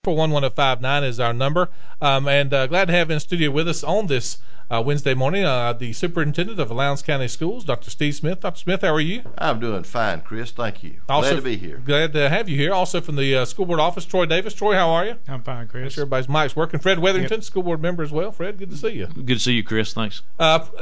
41159 is our number. And glad to have in studio with us on this Wednesday morning the superintendent of Lowndes County Schools, Dr. Steve Smith. Dr. Smith, how are you? I'm doing fine, Chris. Thank you. Also, glad to be here. Glad to have you here. Also from the school board office, Troy Davis. Troy, how are you? I'm fine, Chris. Make sure everybody's mic's working. Fred Weatherington, school board member as well. Fred, good to see you. Good to see you, Chris. Thanks.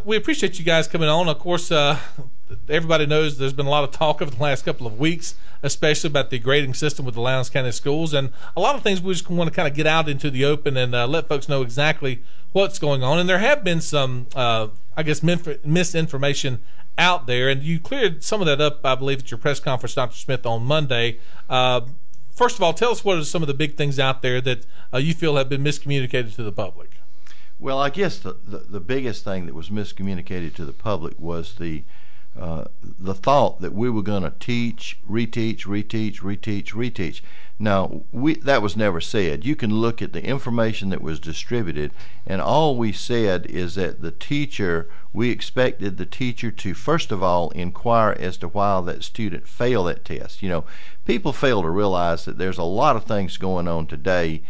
We appreciate you guys coming on. Of course, everybody knows there's been a lot of talk over the last couple of weeks, especially about the grading system with the Lowndes County Schools, and a lot of things we just want to kind of get out into the open and let folks know exactly what's going on. And there have been some, misinformation out there, and you cleared some of that up, I believe, at your press conference, Dr. Smith, on Monday. First of all, tell us what are some of the big things out there that you feel have been miscommunicated to the public. Well, I guess the biggest thing that was miscommunicated to the public was the thought that we were going to teach, reteach. Now, that was never said. You can look at the information that was distributed, and all we said is that we expected the teacher to, first of all, inquire as to why that student failed that test. You know, people fail to realize that there's a lot of things going on today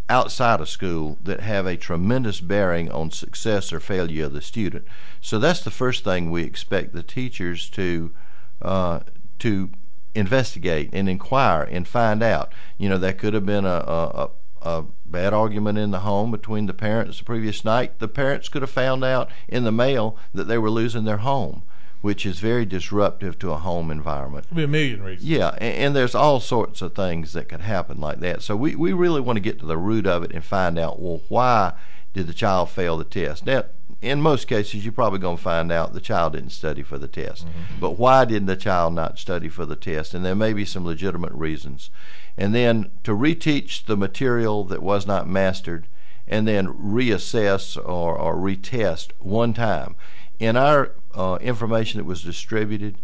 outside of school that have a tremendous bearing on success or failure of the student. So that's the first thing we expect the teachers to investigate and inquire and find out. You know, there could have been a bad argument in the home between the parents the previous night. The parents could have found out in the mail that they were losing their home, which is very disruptive to a home environment. Could be a million reasons. Yeah, and there's all sorts of things that could happen like that. So we really want to get to the root of it and find out, well, why did the child fail the test? Now, in most cases, you're probably going to find out the child didn't study for the test. Mm-hmm. But why did the child not study for the test? And there may be some legitimate reasons. And then to reteach the material that was not mastered, and then reassess or retest one time. In our information that was distributed,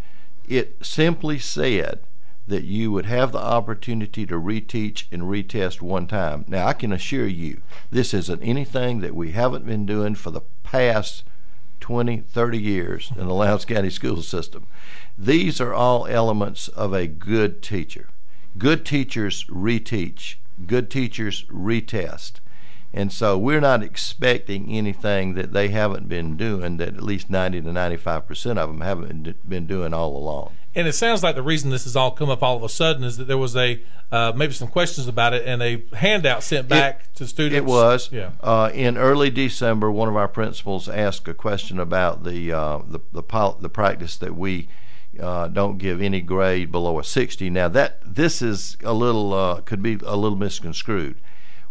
it simply said that you would have the opportunity to reteach and retest one time. Now, I can assure you, this isn't anything that we haven't been doing for the past 20, 30 years in the Lowndes County school system. These are all elements of a good teacher. Good teachers reteach. Good teachers retest. And so we're not expecting anything that they haven't been doing, that at least 90 to 95% of them haven't been doing all along. And it sounds like the reason this has all come up all of a sudden is that there was maybe some questions about it and a handout sent back to students. It was. Yeah. In early December, one of our principals asked a question about the practice that we don't give any grade below a 60. Now this is a little could be a little misconstrued.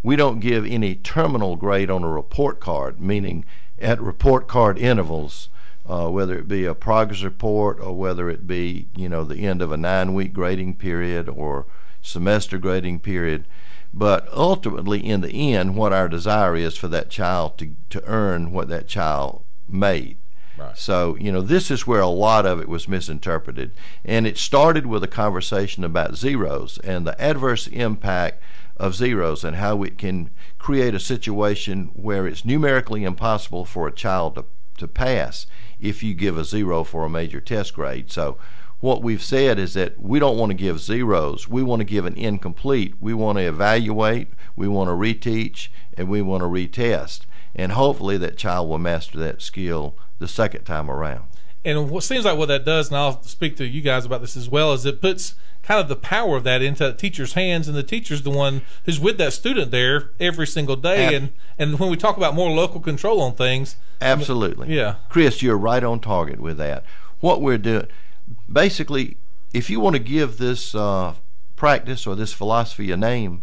We don't give any terminal grade on a report card, meaning at report card intervals, whether it be a progress report or whether it be, you know, the end of a 9-week grading period or semester grading period. But ultimately, in the end, what our desire is for that child to earn what that child made. Right. So, you know, this is where a lot of it was misinterpreted. And it started with a conversation about zeros and the adverse impact of zeros and how it can create a situation where it's numerically impossible for a child to pass if you give a zero for a major test grade. So what we've said is that we don't want to give zeros. We want to give an incomplete. We want to evaluate, we want to reteach, and we want to retest. And hopefully that child will master that skill the second time around. And what seems like what that does, and I'll speak to you guys about this as well, is it puts kind of the power of that into the teacher's hands, and the teacher's the one who's with that student there every single day. And when we talk about more local control on things, absolutely. Yeah. Chris, you're right on target with that. What we're doing, basically, if you want to give this practice or this philosophy a name,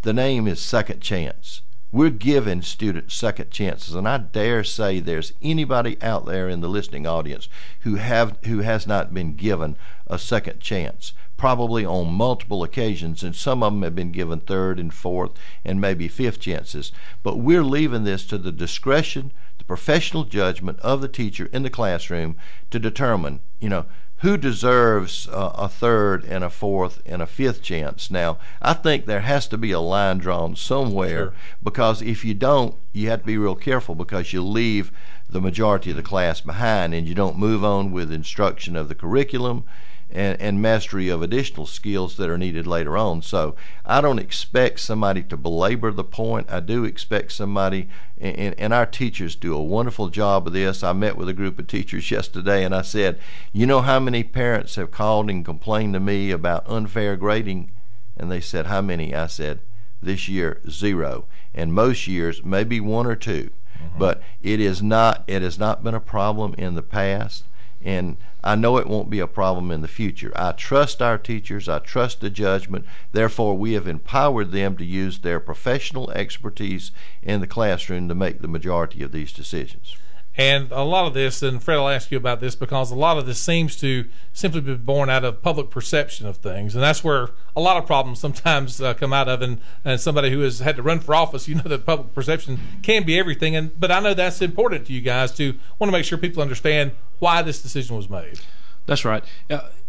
the name is second chance. We're giving students second chances, and I dare say there's anybody out there in the listening audience who has not been given a second chance, probably on multiple occasions, and some of them have been given third and fourth and maybe fifth chances. But we're leaving this to the discretion, the professional judgment of the teacher in the classroom to determine, you know, who deserves a third and a fourth and a fifth chance. Now, I think there has to be a line drawn somewhere. Sure. Because if you don't, you have to be real careful, because you leave the majority of the class behind and you don't move on with instruction of the curriculum, and mastery of additional skills that are needed later on. So I don't expect somebody to belabor the point. I do expect somebody, and our teachers do a wonderful job of this. I met with a group of teachers yesterday, and I said, you know how many parents have called and complained to me about unfair grading? And they said, how many? I said, this year, 0. And most years, maybe 1 or 2. But it has not been a problem in the past, and I know it won't be a problem in the future. I trust our teachers. I trust the judgment. Therefore, we have empowered them to use their professional expertise in the classroom to make the majority of these decisions. And a lot of this, and Fred, I'll ask you about this, because a lot of this seems to simply be born out of public perception of things, and that's where a lot of problems sometimes come out of. And somebody who has had to run for office, you know that public perception can be everything. But I know that's important to you guys to want to make sure people understand why this decision was made. That's right.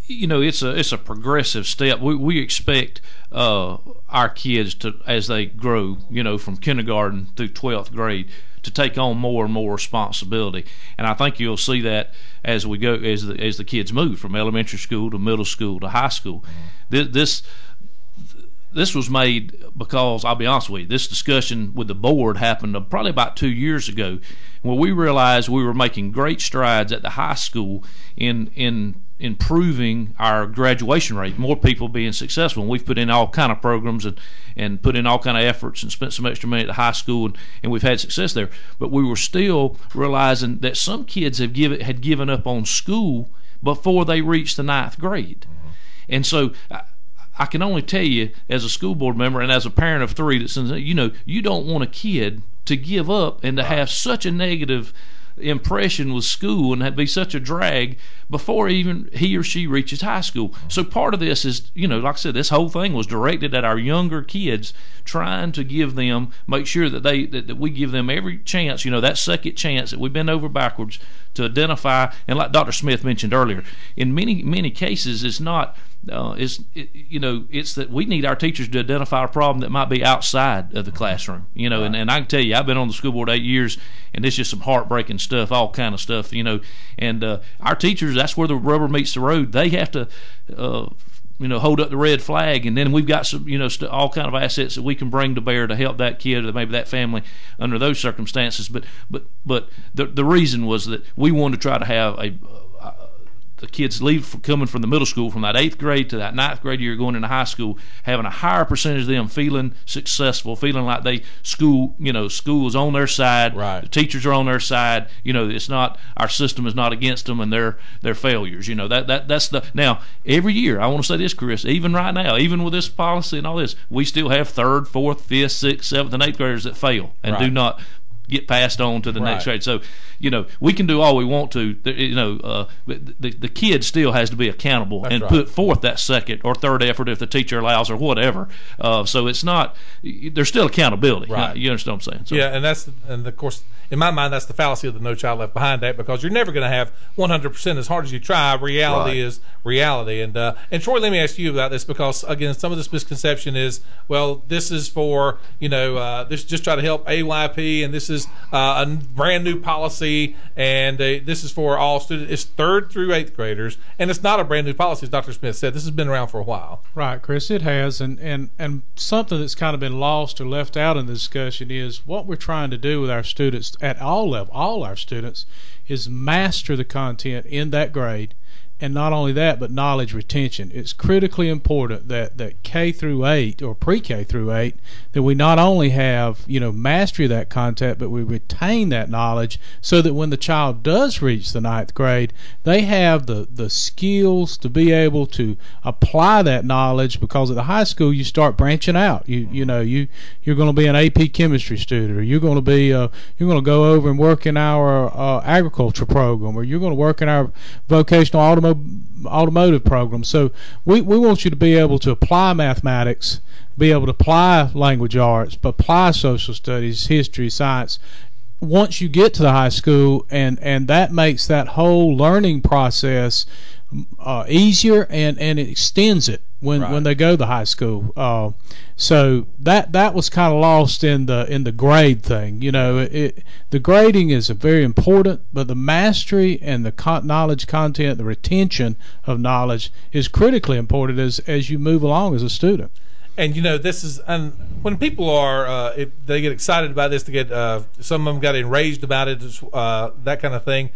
You know, it's a progressive step. We expect our kids to, as they grow, you know, from kindergarten through 12th grade, to take on more and more responsibility. And I think you'll see that as we go, as the kids move from elementary school to middle school to high school. This was made because, I'll be honest with you, this discussion with the board happened probably about 2 years ago, when we realized we were making great strides at the high school in improving our graduation rate, more people being successful. And we've put in all kind of programs and put in all kind of efforts and spent some extra money at the high school, and we've had success there. But we were still realizing that some kids had given up on school before they reached the 9th grade. And so I can only tell you, as a school board member and as a parent of 3, that says, you know, you don't want a kid to give up and to have such a negative impression with school and be such a drag before even he or she reaches high school. So part of this is, you know, like I said, this whole thing was directed at our younger kids, trying to give them, make sure that that we give them every chance, you know, that second chance that we've been over backwards to identify. And like Dr. Smith mentioned earlier, in many cases, it's not it's that we need our teachers to identify a problem that might be outside of the classroom, you know. And I can tell you, I've been on the school board 8 years, and it's just some heartbreaking stuff, all kind of stuff, you know. And our teachers, that's where the rubber meets the road. They have to hold up the red flag, and then we've got some, all kind of assets that we can bring to bear to help that kid or maybe that family under those circumstances. But the reason was that we wanted to try to have the kids coming from the middle school, from that 8th grade to that 9th grade year going into high school, having a higher percentage of them feeling successful, feeling like school is on their side, right. The teachers are on their side. It's not, our system is not against them and their failures. That's now every year. I want to say this, Chris. Even right now, even with this policy and all this, we still have 3rd, 4th, 5th, 6th, 7th, and 8th graders that fail and do not get passed on to the next grade. So, we can do all we want to. The kid still has to be accountable. That's and put forth that 2nd or 3rd effort if the teacher allows or whatever. So it's not. There's still accountability. Right. You understand what I'm saying? So, yeah, and of course, in my mind, that's the fallacy of the No Child Left Behind Act, because you're never going to have 100% as hard as you try. Reality is reality. And Troy, let me ask you about this, because again, some of this misconception is, well, this is for this just try to help AYP, and this is a brand new policy, and this is for all students. It's 3rd through 8th graders, and it's not a brand new policy, as Dr. Smith said. This has been around for a while. Right, Chris, it has, and something that's kind of been lost or left out in the discussion is what we're trying to do with our students at all levels, all our students, is master the content in that grade. And not only that, but knowledge retention. It's critically important that K through 8 or pre-K through 8, that we not only have mastery of that content, but we retain that knowledge so that when the child does reach the 9th grade, they have the skills to be able to apply that knowledge. Because at the high school you start branching out. You're going to be an AP chemistry student, or you're going to go over and work in our agriculture program, or you're going to work in our vocational automotive program. So we want you to be able to apply mathematics, be able to apply language arts, but apply social studies, history, science once you get to the high school, and that makes that whole learning process easier, and it extends it. when they go to high school. So that was kind of lost in the grade thing. The grading is very important, but the mastery and the knowledge content, the retention of knowledge is critically important as you move along as a student. And this is, and when people are they get excited about this, they get some of them got enraged about it, that kind of thing.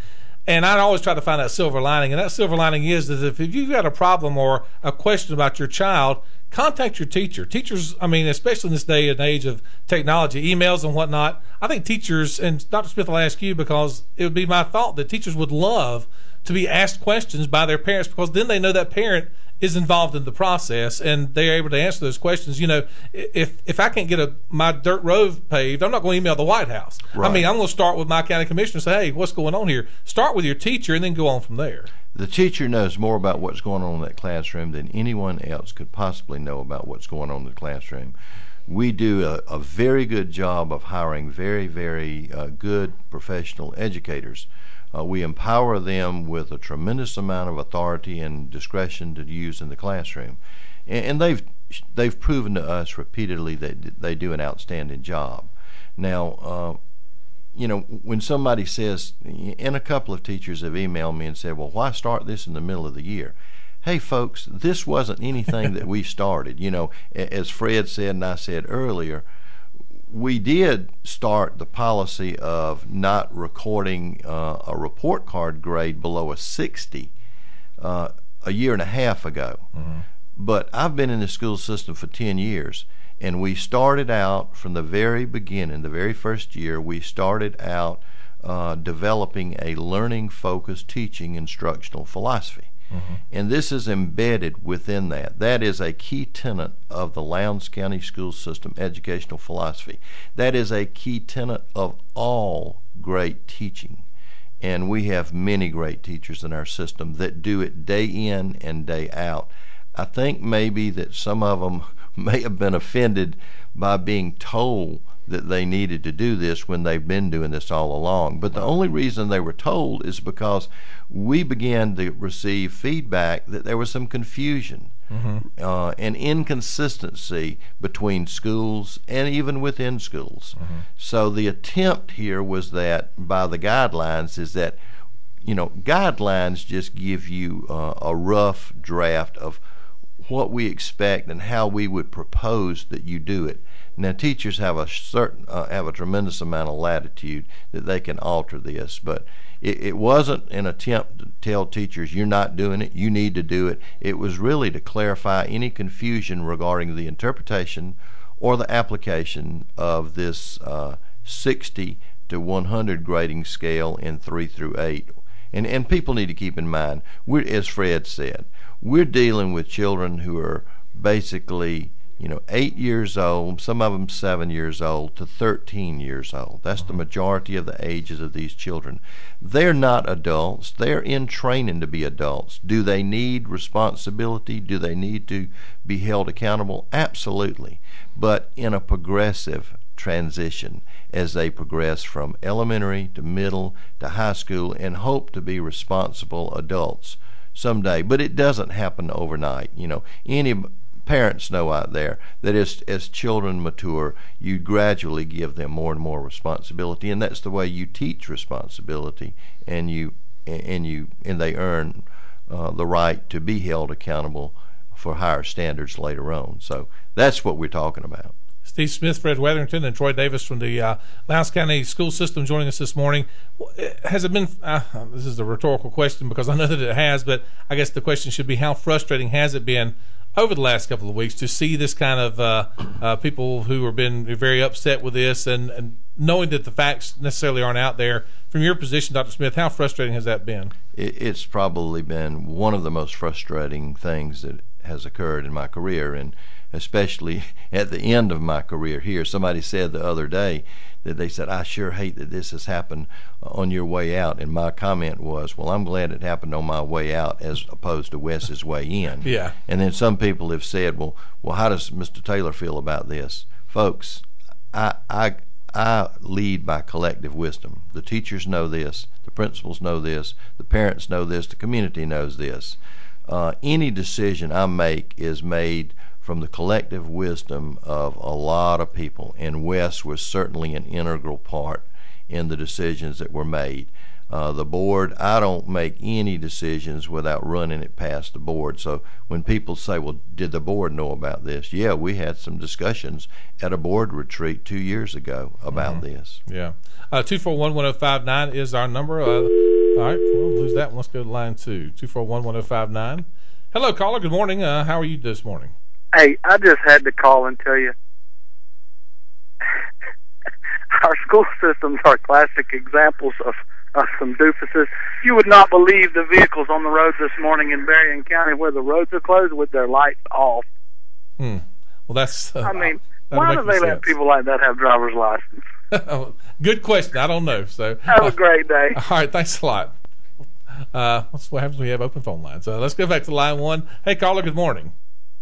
And I always try to find that silver lining, and that silver lining is that if you've got a problem or a question about your child, contact your teacher. Teachers, especially in this day and age of technology, emails and whatnot, I think teachers, and Dr. Smith, will ask you, because it would be my thought that teachers would love to be asked questions by their parents, because then they know that parent is involved in the process and they're able to answer those questions. If I can't get my dirt road paved, I'm not going to email the White House. Right. I'm going to start with my county commissioner and say, hey, what's going on here? Start with your teacher and then go on from there. The teacher knows more about what's going on in that classroom than anyone else could possibly know about what's going on in the classroom. We do a very good job of hiring very, very good professional educators. We empower them with a tremendous amount of authority and discretion to use in the classroom, and they've proven to us repeatedly that they do an outstanding job. Now, when somebody says, and a couple of teachers have emailed me and said, well, why start this in the middle of the year? Hey, folks, this wasn't anything that we started. As Fred said and I said earlier, we did start the policy of not recording a report card grade below a 60 a year and a half ago. Mm-hmm. But I've been in the school system for 10 years, and we started out from the very beginning, the very first year, we started out developing a learning-focused teaching instructional philosophy. Mm-hmm. And this is embedded within that. That is a key tenet of the Lowndes County School System educational philosophy. That is a key tenet of all great teaching. And we have many great teachers in our system that do it day in and day out. I think maybe that some of them may have been offended by being told that they needed to do this when they've been doing this all along. But the only reason they were told is because we began to receive feedback that there was some confusion and inconsistency between schools and even within schools. Mm-hmm. So the attempt here was that by the guidelines is that, guidelines just give you a rough draft of what we expect and how we would propose that you do it. Now, teachers have a tremendous amount of latitude that they can alter this, but it wasn't an attempt to tell teachers you're not doing it, you need to do it. It was really to clarify any confusion regarding the interpretation or the application of this 60 to 100 grading scale in 3 through 8. And people need to keep in mind, as Fred said, we're dealing with children who are basically 8 years old, some of them 7 years old, to 13 years old. That's the majority of the ages of these children. They're not adults. They're in training to be adults. Do they need responsibility? Do they need to be held accountable? Absolutely. But in a progressive transition as they progress from elementary to middle to high school and hope to be responsible adults someday. But it doesn't happen overnight. Any parents know out there that as children mature, you gradually give them more and more responsibility, and that's the way you teach responsibility, and they earn the right to be held accountable for higher standards later on. So that's what we're talking about. Steve Smith, Fred Weatherington, and Troy Davis from the Lowndes County School System joining us this morning. Has it been, this is a rhetorical question because I know that it has, but I guess the question should be, how frustrating has it been over the last couple of weeks to see this kind of people who have been very upset with this and knowing that the facts necessarily aren't out there? From your position, Dr. Smith, how frustrating has that been? It's probably been one of the most frustrating things that has occurred in my career, and especially at the end of my career here. Somebody said the other day that they said, I sure hate that this has happened on your way out. And my comment was, well, I'm glad it happened on my way out as opposed to Wes's way in. Yeah. And then some people have said, well, how does Mr. Taylor feel about this? Folks, I lead by collective wisdom. The teachers know this. The principals know this. The parents know this. The community knows this. any decision I make is made from the collective wisdom of a lot of people, and Wes was certainly an integral part in the decisions that were made. The board, I don't make any decisions without running it past the board. So when people say, well, did the board know about this? Yeah, we had some discussions at a board retreat 2 years ago about this. Yeah. 241-1059 is our number. All right, we'll lose that one. Let's go to line 2. 241-1059. Hello, caller. Good morning. How are you this morning? Hey, I just had to call and tell you, our school systems are classic examples of some doofuses. You would not believe the vehicles on the roads this morning in Berrien County where the roads are closed with their lights off. Well, that's. I mean, why do they let people like that have driver's license? Good question. I don't know. So have a great day. All right, thanks a lot. That's what happens when we have open phone lines. Let's go back to line 1. Hey, caller. Good morning.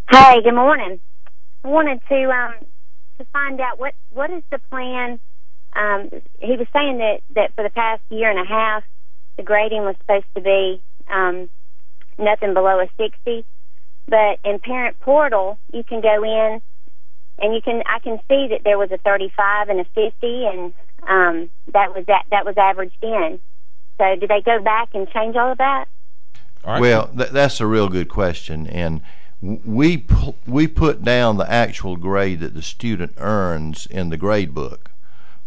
Hey, good morning. I wanted to find out what is the plan. He was saying that for the past year and a half, the grading was supposed to be nothing below a 60. But in Parent Portal, you can go in and I can see that there was a 35 and a 50, and that was averaged in. So did they go back and change all of that? All right. Well, that's a real good question, and we put down the actual grade that the student earns in the grade book.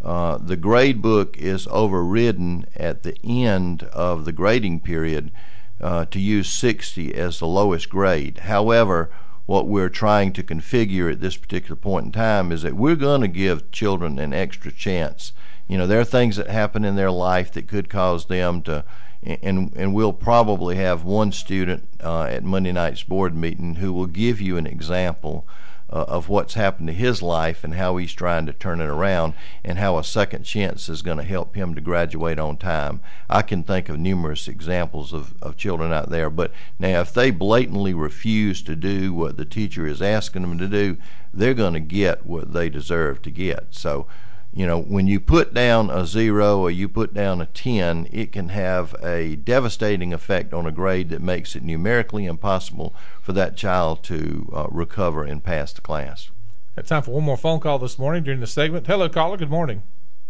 The grade book is overridden at the end of the grading period to use 60 as the lowest grade. However, what we're trying to configure at this particular point in time is that we're going to give children an extra chance. There are things that happen in their life that could cause them to, and we'll probably have one student at Monday night's board meeting who will give you an example of what's happened to his life and how he's trying to turn it around, and how a second chance is going to help him to graduate on time. I can think of numerous examples of children out there, but now if they blatantly refuse to do what the teacher is asking them to do, they're going to get what they deserve to get. So when you put down a 0 or you put down a 10, it can have a devastating effect on a grade that makes it numerically impossible for that child to recover and pass the class. Got time for one more phone call this morning during the segment. Hello, caller. Good morning.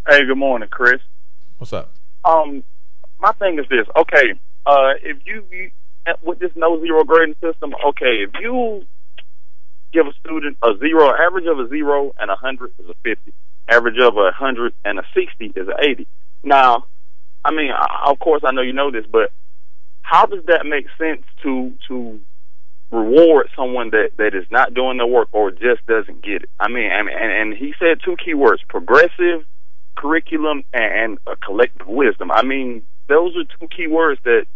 Hey, good morning, Chris. What's up? My thing is this. Okay, if you with this no zero grading system, okay, if you give a student a 0, average of a 0 and 100 is a 50. Average of 100 and a 60 is an 80. Now, I mean, of course, I know you know this, but how does that make sense to reward someone that is not doing the work or just doesn't get it? I mean, and he said 2 key words: progressive curriculum and a collective wisdom. I mean, those are 2 key words that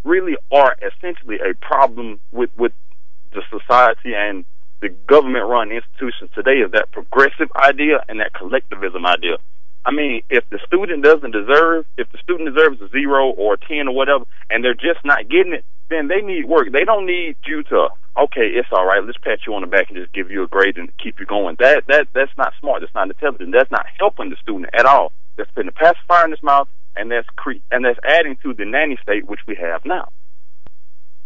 really are essentially a problem with the society and the government-run institutions today, is that progressive idea and that collectivism idea. I mean, if the student deserves a 0 or a 10 or whatever, and they're just not getting it, then they need work. They don't need you to, okay, it's all right, let's pat you on the back and just give you a grade and keep you going. That's not smart. That's not intelligent. That's not helping the student at all. That's putting a pacifier in his mouth, and that's adding to the nanny state which we have now.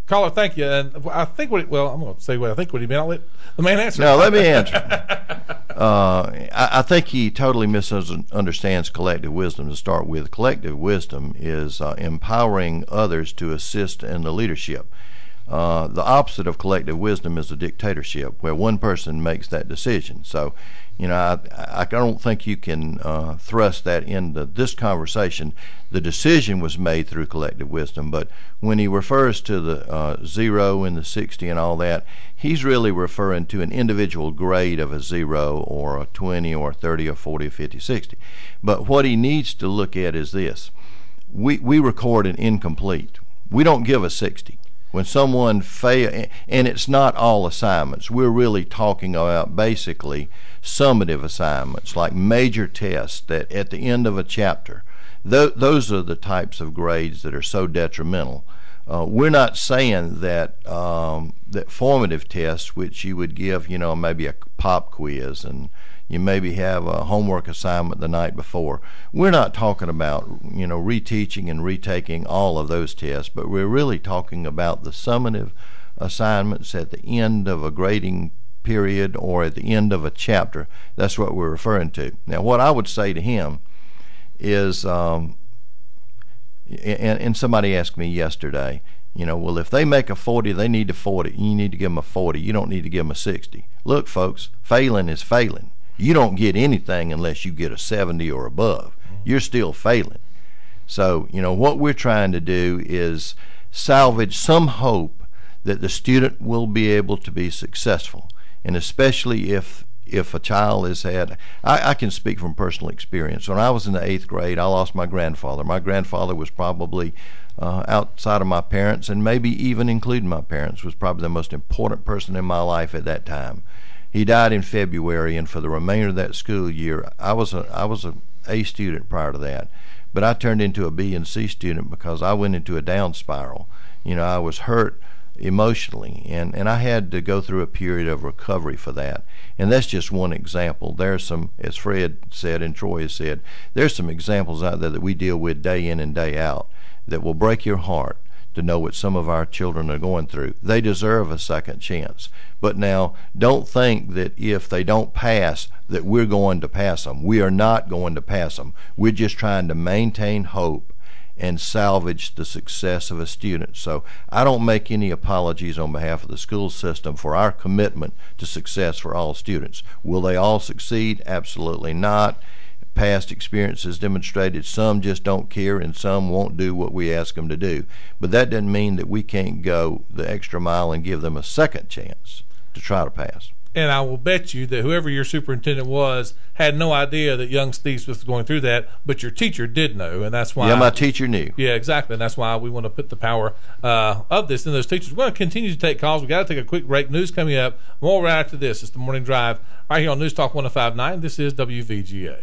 Caller, thank you. And I think I'm going to say what I think what he meant. I'll let the man answer. No, let me answer. I think he totally misunderstands collective wisdom to start with. Collective wisdom is empowering others to assist in the leadership. The opposite of collective wisdom is a dictatorship, where one person makes that decision. So, I don't think you can thrust that into this conversation. The decision was made through collective wisdom, but when he refers to the 0 and the 60 and all that, he's really referring to an individual grade of a 0 or a 20 or 30 or 40 or 50, 60. But what he needs to look at is this. We record an incomplete. We don't give a 60. When someone fails, and it's not all assignments, we're really talking about basically summative assignments, like major tests that at the end of a chapter, those are the types of grades that are so detrimental. We're not saying that that formative tests, which you would give, maybe a pop quiz and you maybe have a homework assignment the night before. We're not talking about, reteaching and retaking all of those tests, but we're really talking about the summative assignments at the end of a grading period or at the end of a chapter. That's what we're referring to. Now, what I would say to him is, and somebody asked me yesterday, well, if they make a 40, they need a 40. You need to give them a 40. You don't need to give them a 60. Look, folks, failing is failing. You don't get anything unless you get a 70 or above. You're still failing. So, what we're trying to do is salvage some hope that the student will be able to be successful. And especially if a child has had, I can speak from personal experience. When I was in the 8th grade, I lost my grandfather. My grandfather was probably, outside of my parents, and maybe even including my parents, was probably the most important person in my life at that time. He died in February, and for the remainder of that school year, I was a A student prior to that. But I turned into a B and C student because I went into a down spiral. I was hurt emotionally, and I had to go through a period of recovery for that. And that's just one example. There's some, as Fred said and Troy has said, there's some examples out there that we deal with day in and day out that will break your heart to know what some of our children are going through. They deserve a second chance. But now, don't think that if they don't pass, that we're going to pass them. We are not going to pass them. We're just trying to maintain hope and salvage the success of a student. So I don't make any apologies on behalf of the school system for our commitment to success for all students. Will they all succeed? Absolutely not. Past experiences demonstrated some just don't care and some won't do what we ask them to do. But that doesn't mean that we can't go the extra mile and give them a second chance to try to pass. And I will bet you that whoever your superintendent was had no idea that young Steve was going through that, but your teacher did know, and that's why. Yeah, my teacher knew. Yeah, exactly, and that's why we want to put the power of this in those teachers. We're going to continue to take calls. We've got to take a quick break. News coming up. More right after this. It's the Morning Drive right here on News Talk 105.9. This is WVGA.